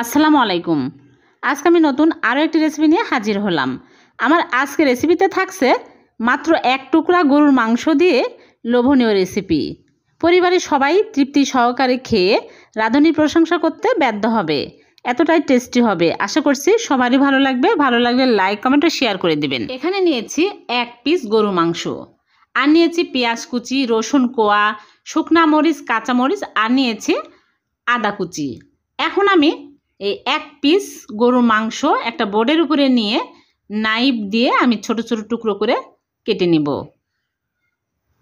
আসসালামু আলাইকুম। আজকে আমি নতুন আরও একটি রেসিপি নিয়ে হাজির হলাম। আমার আজকে রেসিপিতে থাকছে মাত্র এক টুকরা গরুর মাংস দিয়ে লোভনীয় রেসিপি। পরিবারের সবাই তৃপ্তি সহকারে খেয়ে রাঁধুনির প্রশংসা করতে বাধ্য হবে। এতটাই টেস্টি হবে। আশা করছি সবারই ভালো লাগবে। ভালো লাগলে লাইক কমেন্ট ও শেয়ার করে দিবেন। এখানে নিয়েছি এক পিস গরু মাংস, আর নিয়েছি পেঁয়াজ কুচি, রসুন কোয়া, শুকনা মরিচ, কাঁচা মরিচ, আর নিয়েছি আদা কুচি। এখন আমি এই এক পিস গরুর মাংস একটা বোর্ডের উপরে নিয়ে নাইফ দিয়ে আমি ছোট ছোট টুকরো করে কেটে নিব।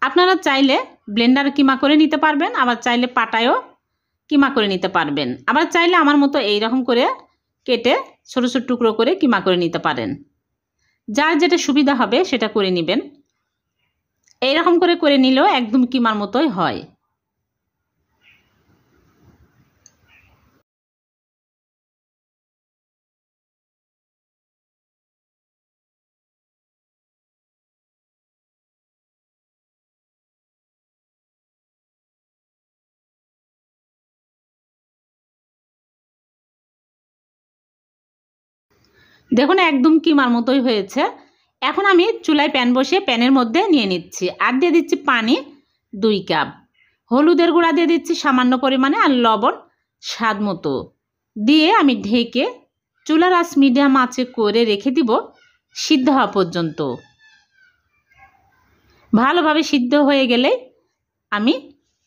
আপনারা চাইলে ব্লেন্ডার কিমা করে নিতে পারবেন, আবার চাইলে পাটায়ও কিমা করে নিতে পারবেন, আবার চাইলে আমার মতো এই রকম করে কেটে ছোট ছোট টুকরো করে কিমা করে নিতে পারেন। যার যেটা সুবিধা হবে সেটা করে নেবেন। এই রকম করে নিলেও একদম কিমার মতোই হয়। দেখুন একদম কিমার মতোই হয়েছে। এখন আমি চুলায় প্যান বসিয়ে প্যানের মধ্যে নিয়ে নিচ্ছি, আর দিয়ে দিচ্ছি পানি 2 কাপ, হলুদের গুঁড়া দিয়ে দিচ্ছি সামান্য পরিমাণে, আর লবণ স্বাদ মতো দিয়ে আমি ঢেকে চুলার আঁচ মিডিয়াম আঁচে করে রেখে দিব সিদ্ধ হওয়া পর্যন্ত। ভালোভাবে সিদ্ধ হয়ে গেলে আমি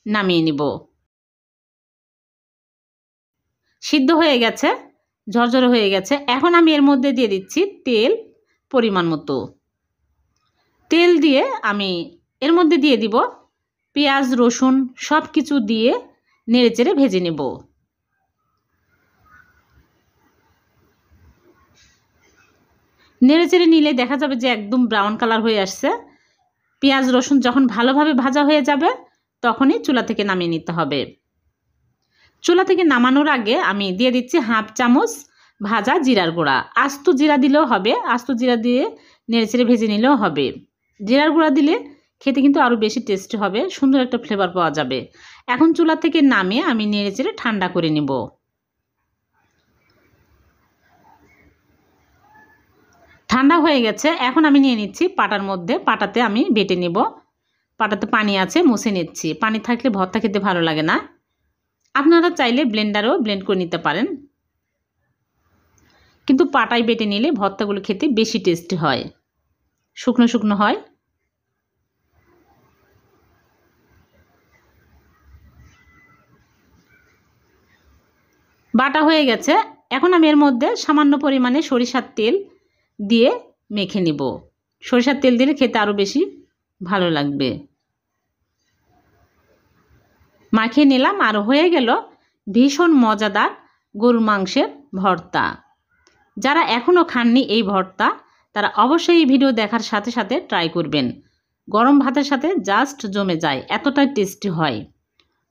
নামিয়ে নিব। সিদ্ধ হয়ে গেছে, ঝরঝরে হয়ে গেছে। এখন আমি এর মধ্যে দিয়ে দিচ্ছি তেল পরিমাণ মতো। তেল দিয়ে আমি এর মধ্যে দিয়ে দিব পেঁয়াজ রসুন সব কিছু দিয়ে নেড়েচেড়ে ভেজে নেব। নেড়েচেড়ে নিলে দেখা যাবে যে একদম ব্রাউন কালার হয়ে আসছে। পেঁয়াজ রসুন যখন ভালোভাবে ভাজা হয়ে যাবে তখনই চুলা থেকে নামিয়ে নিতে হবে। চুলা থেকে নামানোর আগে আমি দিয়ে দিচ্ছি হাফ চামচ ভাজা জিরার গুঁড়া। আস্ত জিরা দিলেও হবে, আস্ত জিরা দিয়ে নেড়েচেড়ে ভেজে নিলেও হবে। জিরার গুঁড়া দিলে খেতে কিন্তু আরও বেশি টেস্টি হবে, সুন্দর একটা ফ্লেভার পাওয়া যাবে। এখন চুলা থেকে নামিয়ে আমি নেড়েচেড়ে ঠান্ডা করে নেব। ঠান্ডা হয়ে গেছে। এখন আমি নিয়ে নিচ্ছি পাটার মধ্যে, পাটাতে আমি বেটে নেব। পাটাতে পানি আছে, মুছে নিচ্ছি। পানি থাকলে ভর্তা খেতে ভালো লাগে না। আপনারা চাইলে ব্লেন্ডারেও ব্লেন্ড করে নিতে পারেন, কিন্তু পাটায় বেটে নিলে ভর্তাগুলো খেতে বেশি টেস্টি হয়, শুকনো শুকনো হয়। বাটা হয়ে গেছে। এখন আমি এর মধ্যে সামান্য পরিমাণে সরিষার তেল দিয়ে মেখে নিব। সরিষার তেল দিলে খেতে আরও বেশি ভালো লাগবে। মাখিয়ে নিলাম, আর হয়ে গেল ভীষণ মজাদার গরুর মাংসের ভর্তা। যারা এখনও খাননি এই ভর্তা, তারা অবশ্যই এই ভিডিও দেখার সাথে সাথে ট্রাই করবেন। গরম ভাতের সাথে জাস্ট জমে যায়, এতটাই টেস্টি হয়,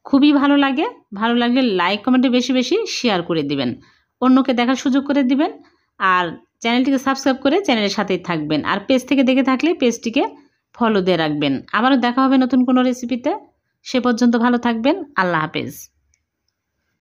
খুবই ভালো লাগে। ভালো লাগলে লাইক কমেন্টে বেশি বেশি শেয়ার করে দিবেন, অন্যকে দেখার সুযোগ করে দিবেন। আর চ্যানেলটিকে সাবস্ক্রাইব করে চ্যানেলের সাথেই থাকবেন। আর পেজ থেকে দেখে থাকলে পেজটিকে ফলো দিয়ে রাখবেন। আবারও দেখা হবে নতুন কোনো রেসিপিতে। সে পর্যন্ত ভালো থাকবেন। আল্লাহ হাফেজ।